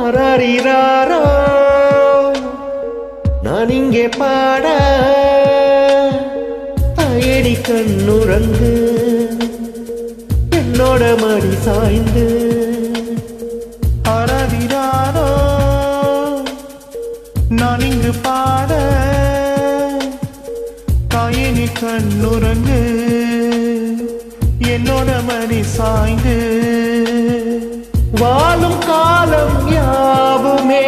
ஆராரிராரோ நான் இங்கே பாட அயடி கண்ணுறங்கு என்னோட மடி சாய்ந்து ஆராரிராரோ நான் இங்கு பாட தாயினி கண்ணுறங்கு என்னோட மடி சாய்ந்து வாழும் காலம் யாவுமே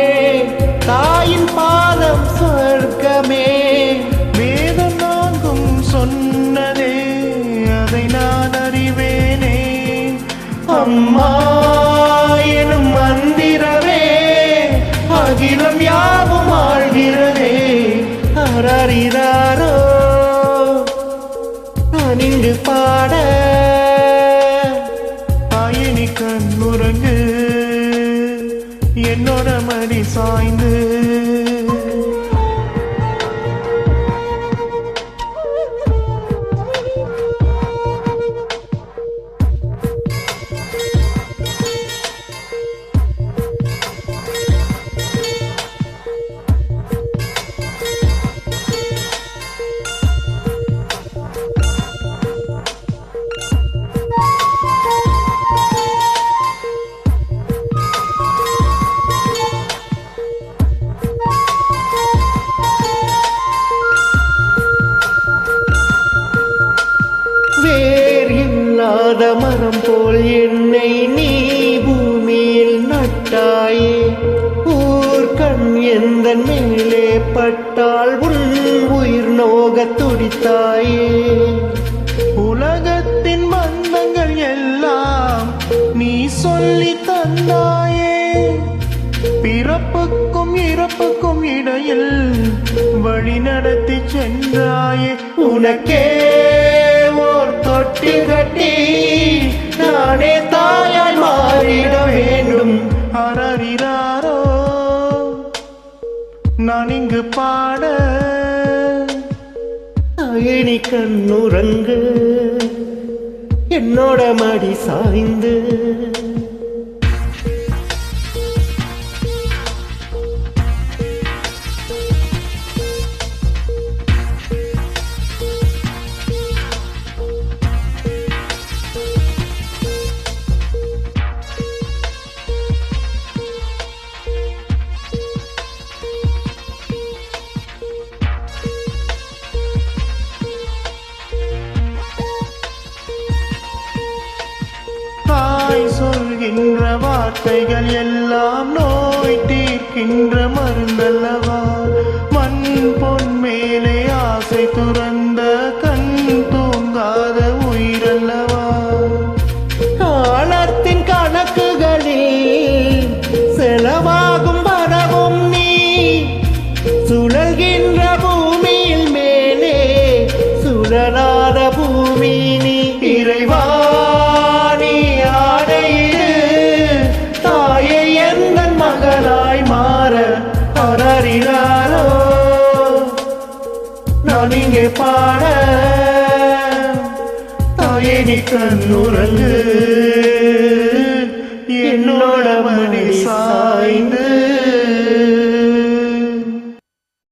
தாயின் பாதம் சொர்க்கமே வேதம் நான்கும் சொன்னதே அதை நான் அறிவேனே அம்மா எனும் மந்திரமே அகிலம் யாவும் ஆழ்கிறதே ஆராரிராரோ நான் இங்கு பாட தாயினி கண்ணுறங்கு என்னோட மடி சாய்ந்து வேர் இல்லாத மரம் போல் என்னை நீ பூமியில் நட்டாயே ஊர் கண் எந்த மேலே பட்டால் உன் உயிர் நோக துடித்தாயே உலகத்தின் பந்தங்கள் எல்லாம் நீ சொல்லி தந்தாயே பிறப்புக்கும் இறப்புக்கும் இடையில் வழி நடத்தி சென்றாயே உனக்கே ஓர் தொட்டி கட்டி நானே தாயாய் மாறிட வேண்டும் ஆராரிராரோ நான் இங்கு பாட அயனி கண்ணுறங்கு என்னோட மடி சாய்ந்து தாய் சொல்கின்ற வார்த்தைகள் எல்லாம் நோய் தீர்க்கின்ற மருந்தல்லவா மண் பொன் மேலே ஆசை துறந்த கண் தூங்காத உயிரல்லவா காலத்தின் கணக்குகளில் செலவாகும் வரவும் நீ சுழல்கின்ற பூமியில் மேலே சுழலாத பூமி நீ இறைவா நீ ஆணையிடு தாயை எந்தன் மகளாய் மாற ஆராரிராரோ நான் இங்கே பாட தாயினி கண்ணுறங்கு என்னோட மடி சாய்ந்து